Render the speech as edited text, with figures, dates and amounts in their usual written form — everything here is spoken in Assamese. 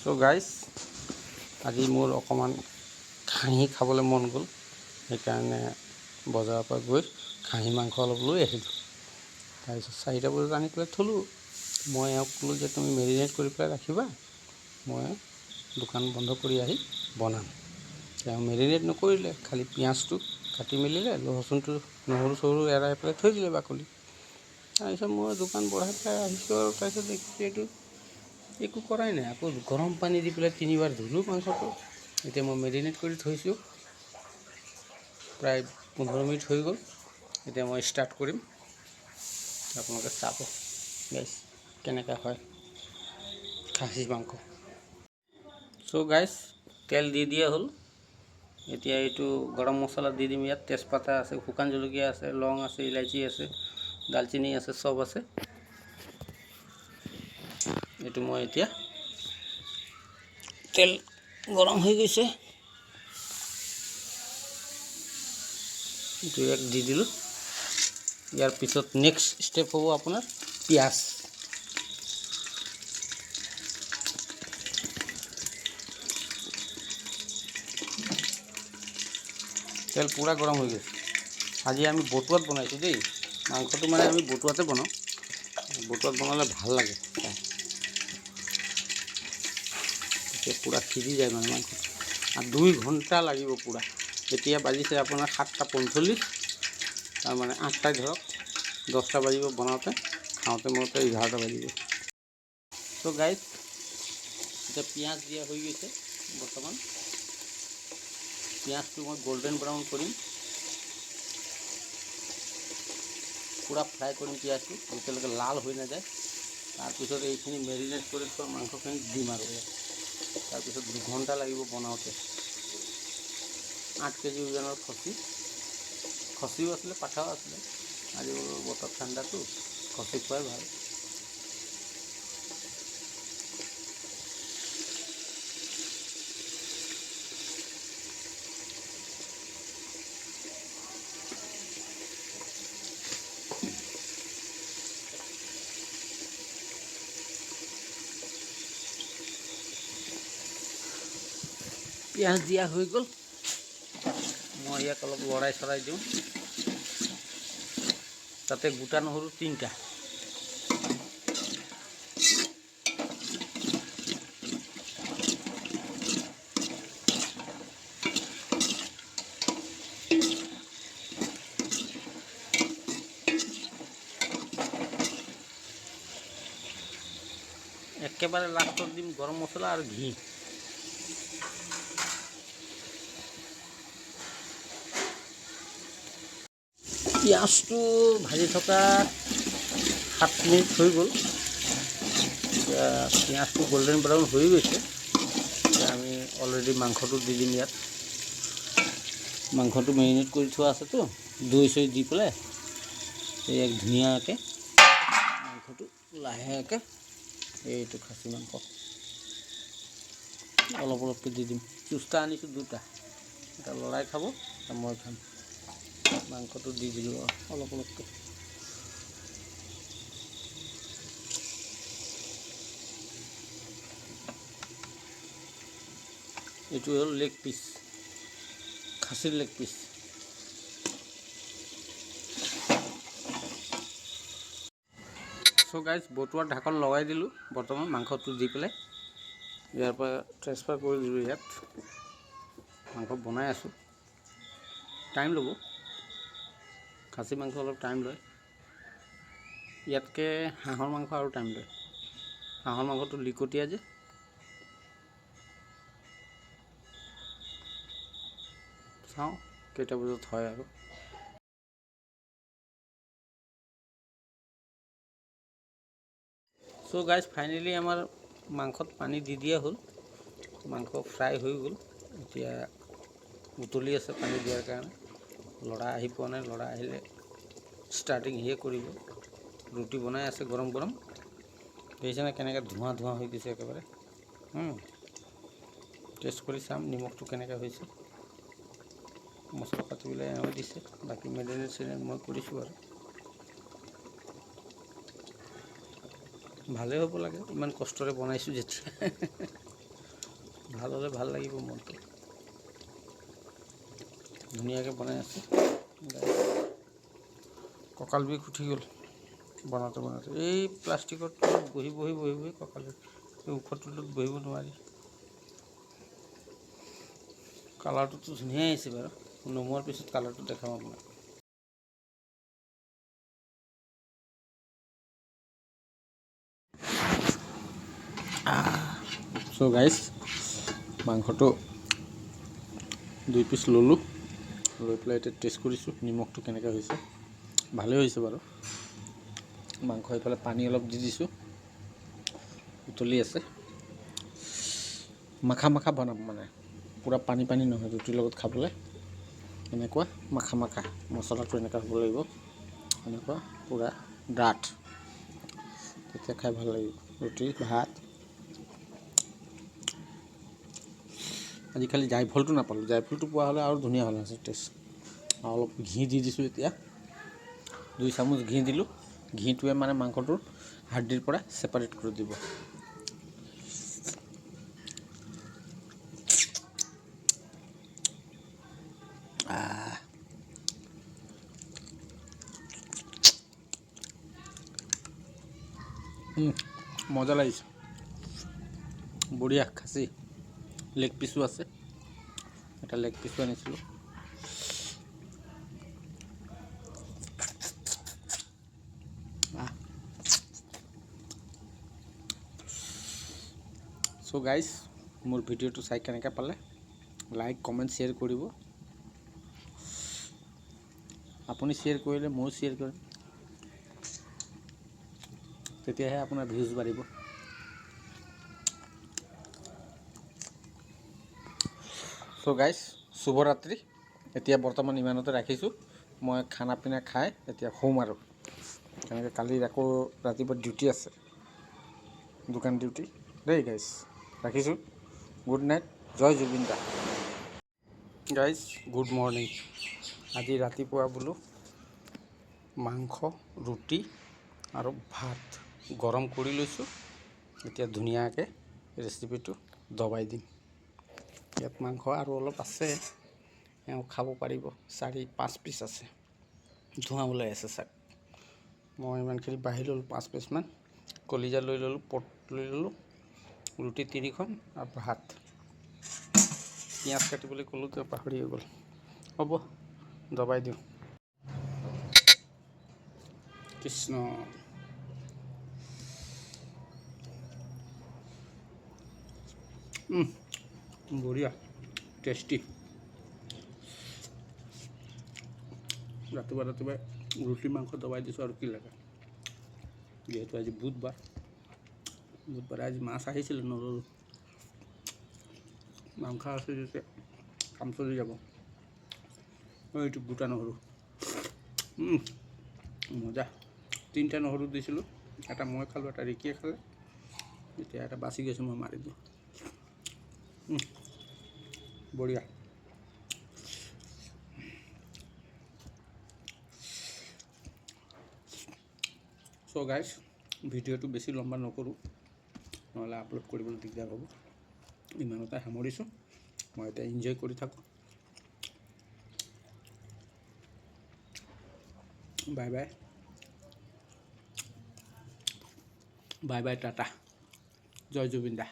সো গাইজ আজি মোৰ অকণমান খাহী খাবলৈ মন গ'ল, সেইকাৰণে বজাৰৰ পৰা গৈ খাহী মাংস অলপ লৈ আহিলোঁ। তাৰপিছত 4টা বজাত আনি পেলাই থলোঁ। মই এওঁক ক'লোঁ যে তুমি মেৰিনেট কৰি পেলাই ৰাখিবা, মই দোকান বন্ধ কৰি আহি বনাম। তেওঁ মেৰিনেট নকৰিলে, খালি পিঁয়াজটো কাটি মেলিলে, ৰচুনটো নহৰু চহৰু এৰাই পেলাই থৈ দিলে বাকলি। তাৰপিছত মই দোকান বঢ়াই পেলাই আহিছোঁ আৰু তাৰপিছত দেখিছোঁ এইটো একো কৰাই নাই। আকৌ গৰম পানী দি পেলাই 3বাৰ ধুলোঁ মাংসটো। এতিয়া মই মেৰিনেট কৰি থৈছোঁ, প্ৰায় 15 মিনিট হৈ গ'ল। এতিয়া মই ষ্টাৰ্ট কৰিম, আপোনালোকে চাব গাইজ কেনেকৈ হয় খাচী মাংস। চ' গাইজ তেল দি দিয়া হ'ল। এতিয়া এইটো গৰম মছলা দি দিম। ইয়াত তেজপাতা আছে, শুকান জলকীয়া আছে, লং আছে, ইলাইচি আছে, দালচিনি আছে, চব আছে। এইটো মই এতিয়া তেল গৰম হৈ গৈছে, এইটো এক দি দিলোঁ। ইয়াৰ পিছত নেক্সট ষ্টেপ হ'ব আপোনাৰ পিঁয়াজ। তেল পূৰা গৰম হৈ গৈছে। আজি আমি বটুৱাত বনাইছোঁ দেই, মাংসটো মানে আমি বটুৱাতে বনাওঁ। বটুৱাত বনালে ভাল লাগে খাই, তেতিয়া পূৰা সিজি যায় মানে মাংসটো। আৰু 2 ঘণ্টা লাগিব পূৰা। এতিয়া বাজিছে আপোনাৰ 7:45, তাৰমানে 8টাই ধৰক, 10টা বাজিব বনাওঁতে, খাওঁতে মতে 11টা বাজিব। ত' গাইজ এতিয়া পিঁয়াজ দিয়া হৈ গৈছে। বৰ্তমান পিঁয়াজটো মই গল্ডেন ব্ৰাউন কৰিম, পূৰা ফ্ৰাই কৰিম পিঁয়াজটো যেতিয়ালৈকে লাল হৈ নাযায়। তাৰপিছত এইখিনি মেৰিনেট কৰি থোৱা মাংসখিনি দিম আৰু তাৰপিছত 2 ঘণ্টা লাগিব বনাওঁতে। 8 কেজি ওজনৰ খচিও আছিলে, পাঠাও আছিলে। আজি বতৰ ঠাণ্ডাটো খচি খোৱাই ভাল। পিঁয়াজ দিয়া হৈ গ'ল। মই ইয়াক অলপ লৰাই চৰাই দিওঁ। তাতে গোটা নহৰু 3টা, একেবাৰে লাষ্টত দিম গৰম মছলা আৰু ঘি। পিঁয়াজটো ভাজি থকা 7 মিনিট হৈ গ'ল। এতিয়া পিঁয়াজটো গল্ডেন ব্ৰাউন হৈ গৈছে। এতিয়া আমি অলৰেডি মাংসটো দি দিম ইয়াত। মাংসটো মেৰিনেট কৰি থোৱা আছেতো, দৈ চৈ দি পেলাই এক ধুনীয়াকৈ মাংসটো লাহেকৈ, এইটো খাচী মাংস অলপ অলপকৈ দি দিম। চুস্তা আনিছোঁ 2টা, এটা লৰাই খাব, এটা মই খাম। মাংসটো দি দিলোঁ অলপ অলপকৈ। এইটো হ'ল লেগ পিচ, খাচীৰ লেগ পিচ। চ' গাইজ বটুৱাৰ ঢাকন লগাই দিলোঁ। বৰ্তমান মাংসটো দি পেলাই ইয়াৰ পৰা ট্ৰেন্সফাৰ কৰি দিলোঁ। ইয়াত মাংস বনাই আছোঁ, টাইম ল'ব। খাচী মাংস অলপ টাইম লয়, ইয়াতকৈ হাঁহৰ মাংস আৰু টাইম লয়। হাঁহৰ মাংসটো লিকটীয়া যে। চাওঁ কেইটা বজাত হয় আৰু। চ' গাইজ ফাইনেলি আমাৰ মাংসত পানী দি দিয়া হ'ল, মাংস ফ্ৰাই হৈ গ'ল। এতিয়া উতলি আছে পানী দিয়াৰ কাৰণে। ল'ৰা আহি পোৱা নাই, ল'ৰা আহিলে ষ্টাৰ্টিং সিয়ে কৰিব। ৰুটি বনাই আছে গৰম গৰম, দেখিছেনে কেনেকৈ ধোঁৱা ধোঁৱা হৈ গৈছে একেবাৰে। টেষ্ট কৰি চাম নিমখটো কেনেকৈ হৈছে। মছলা পাতিবিলাক এওঁ দিছে, বাকী মেৰিনেট চেৰিনেট মই কৰিছোঁ আৰু। ভালেই হ'ব লাগে, ইমান কষ্টৰে বনাইছোঁ যেতিয়া। ভাল হ'লে ভাল লাগিব মনটো। ধুনীয়াকৈ বনাই আছে। কঁকাল বিষ উঠি গ'ল বনাওঁতে বনাওঁতে। এই প্লাষ্টিকত বহি বহি বহি বহি কঁকাল বিষ। এই ওখটোত বহিব নোৱাৰি। কালাৰটোতো ধুনীয়াই আহিছে বাৰু, নমোৱাৰ পিছত কালাৰটো দেখাম আপোনাক। চ' গাইজ, মাংসটো 2 পিচ ল'লোঁ, লৈ পেলাই এতিয়া টেষ্ট কৰিছোঁ নিমখটো কেনেকৈ হৈছে। ভালেই হৈছে বাৰু। মাংস এইফালে পানী অলপ দি দিছোঁ, উতলি আছে। মাখা মাখা বনাম মানে, পূৰা পানী পানী নহয়, ৰুটিৰ লগত খাবলৈ এনেকুৱা মাখা মাখা। মছলাটো এনেকুৱা হ'ব লাগিব, এনেকুৱা পূৰা ডাঠ, তেতিয়া খাই ভাল লাগিব। ৰুটি ভাত। আজি খালি জাইফলটো নাপালোঁ, জাইফলটো পোৱা হ'লে আৰু ধুনীয়া হ'ল আছে টেষ্ট। আৰু অলপ ঘি দি দিছোঁ এতিয়া, 2 চামুচ ঘি দিলোঁ। ঘিটোৱে মানে মাংসটোৰ হাৰ্ডিৰ পৰা ছেপাৰেট কৰি দিব। মজা লাগিছে, বঢ়িয়া। খাচী লেগ পিচো আছে, এটা লেগ পিচো আনিছিলোঁ। চ' গাইজ, মোৰ ভিডিঅ'টো চাই কেনেকৈ পালে লাইক কমেণ্ট শ্বেয়াৰ কৰিব। আপুনি শ্বেয়াৰ কৰিলে ময়ো শ্বেয়াৰ কৰিম, তেতিয়াহে আপোনাৰ ভিউজ বাঢ়িব। চ' গাইজ, শুভৰাত্ৰি। এতিয়া বৰ্তমান ইমানতে ৰাখিছোঁ। মই খানা পিনা খাই এতিয়া শুম আৰু। তেনেকৈ কালি আকৌ ৰাতিপুৱা ডিউটি আছে, দোকান ডিউটি দেই গাইজ। ৰাখিছোঁ, গুড নাইট, জয় Zubeen da. Guys good morning. আজি ৰাতিপুৱা বোলো মাংস, ৰুটি আৰু ভাত গৰম কৰি লৈছোঁ। এতিয়া ধুনীয়াকৈ ৰেচিপিটো দবাই দিম। ইয়াত মাংস আৰু অলপ আছে, এওঁ খাব পাৰিব। 4-5 পিচ আছে, ধোঁৱা ওলাই আছে চাক। মই ইমানখিনি বাঢ়ি ল'লোঁ 5 পিচমান। কলিজা লৈ ল'লোঁ, পট লৈ ল'লোঁ, ৰুটি 3খন আৰু ভাত। পিঁয়াজ কাটিবলৈ ক'লোঁ তো পাহৰিয়ে গ'ল। হ'ব, দবাই দিওঁ। কৃষ্ণ। বঢ়িয়া, টেষ্টি। ৰাতিপুৱা ৰাতিপুৱাই ৰুটি মাংস দবাই দিছোঁ আৰু কি লাগে। যিহেতু আজি বুধবাৰে আজি মাছ আহিছিলে নল'লোঁ। মাংস আছে যেতিয়া কাম চলি যাব। এইটো গোটা নহৰু, মজা। 3টা নহৰু দিছিলোঁ, এটা মই খালোঁ, এটা ৰিকিয়ে খালে। এতিয়া এটা বাচি গৈছে, মই মাৰি দিওঁ। বঢ়িয়া। চ' গাইজ, ভিডিঅ'টো বেছি লম্বা নকৰোঁ, নহ'লে আপলোড কৰিবলৈ দিগদাৰ হ'ব। ইমানতে সামৰিছোঁ। মই এতিয়া এনজয় কৰি থাকোঁ। Bye bye, bye bye, Tata, জয় জুবিন দা।